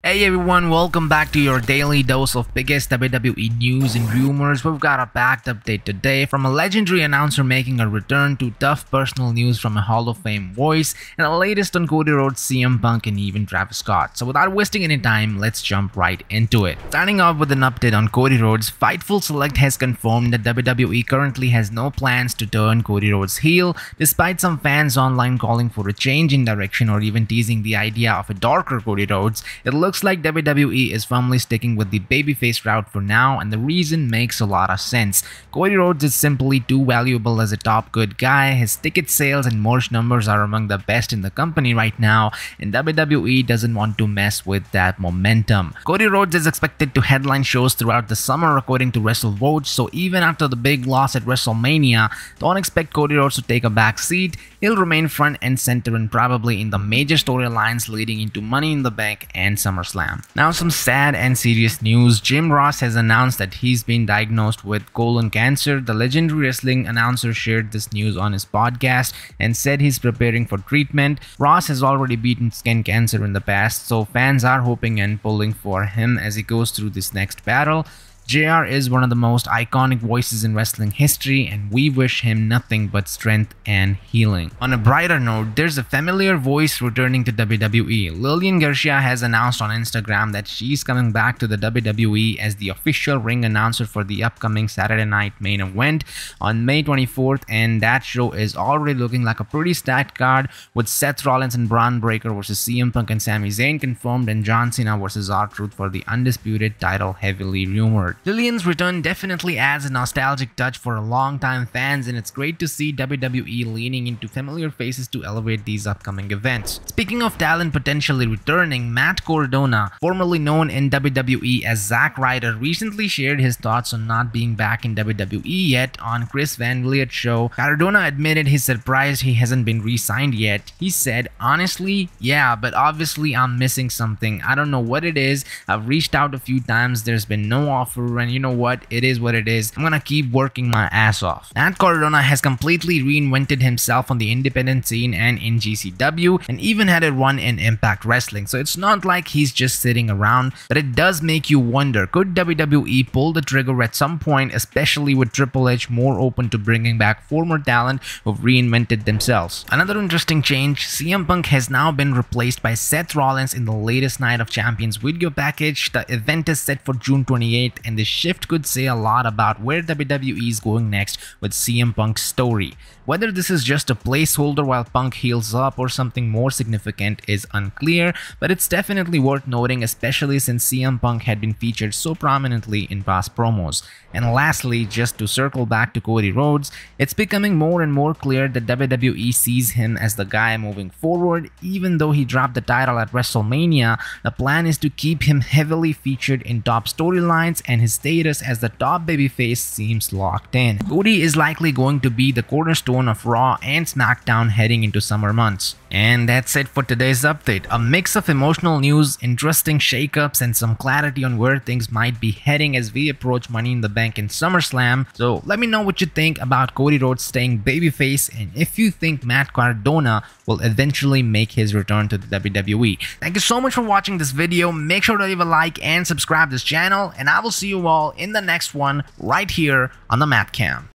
Hey everyone, welcome back to your daily dose of biggest WWE news and rumors. We've got a packed update today from a legendary announcer making a return to tough personal news from a Hall of Fame voice, and the latest on Cody Rhodes, CM Punk, and even Travis Scott. So without wasting any time, let's jump right into it. Starting off with an update on Cody Rhodes, Fightful Select has confirmed that WWE currently has no plans to turn Cody Rhodes heel, despite some fans online calling for a change in direction or even teasing the idea of a darker Cody Rhodes. It looks like WWE is firmly sticking with the babyface route for now, and the reason makes a lot of sense. Cody Rhodes is simply too valuable as a top good guy. His ticket sales and merch numbers are among the best in the company right now, and WWE doesn't want to mess with that momentum. Cody Rhodes is expected to headline shows throughout the summer according to WrestleVote, so even after the big loss at WrestleMania, don't expect Cody Rhodes to take a back seat. He'll remain front and center and probably in the major storylines leading into Money in the Bank and SummerSlam. Now some sad and serious news. Jim Ross has announced that he's been diagnosed with colon cancer. The legendary wrestling announcer shared this news on his podcast and said he's preparing for treatment. Ross has already beaten skin cancer in the past, so fans are hoping and pulling for him as he goes through this next battle. JR is one of the most iconic voices in wrestling history, and we wish him nothing but strength and healing. On a brighter note, there's a familiar voice returning to WWE. Lilian Garcia has announced on Instagram that she's coming back to the WWE as the official ring announcer for the upcoming Saturday Night main event on May 24th, and that show is already looking like a pretty stacked card with Seth Rollins and Braun Breaker versus CM Punk and Sami Zayn confirmed, and John Cena versus R-Truth for the undisputed title heavily rumored. Lilian's return definitely adds a nostalgic touch for long-time fans, and it's great to see WWE leaning into familiar faces to elevate these upcoming events. Speaking of talent potentially returning, Matt Cardona, formerly known in WWE as Zack Ryder, recently shared his thoughts on not being back in WWE yet on Chris Van Vliet's show. Cardona admitted he's surprised he hasn't been re-signed yet. He said, "Honestly, yeah, but obviously I'm missing something. I don't know what it is. I've reached out a few times, there's been no offer, and you know what, it is what it is. I'm gonna keep working my ass off." Matt Cardona has completely reinvented himself on the independent scene and in GCW, and even had a run in Impact Wrestling, so it's not like he's just sitting around. But it does make you wonder, could WWE pull the trigger at some point, especially with Triple H more open to bringing back former talent who've reinvented themselves? Another interesting change, CM Punk has now been replaced by Seth Rollins in the latest Night of Champions video package. The event is set for June 28th, and the shift could say a lot about where WWE is going next with CM Punk's story. Whether this is just a placeholder while Punk heals up or something more significant is unclear, but it's definitely worth noting, especially since CM Punk had been featured so prominently in past promos. And lastly, just to circle back to Cody Rhodes, it's becoming more and more clear that WWE sees him as the guy moving forward. Even though he dropped the title at WrestleMania, the plan is to keep him heavily featured in top storylines, and his status as the top babyface seems locked in. Cody is likely going to be the cornerstone of Raw and SmackDown heading into summer months. And that's it for today's update. A mix of emotional news, interesting shakeups, and some clarity on where things might be heading as we approach Money in the Bank and SummerSlam. So let me know what you think about Cody Rhodes staying babyface, and if you think Matt Cardona will eventually make his return to the WWE. Thank you so much for watching this video. Make sure to leave a like and subscribe to this channel, and I will see you all in the next one right here on the Matcam.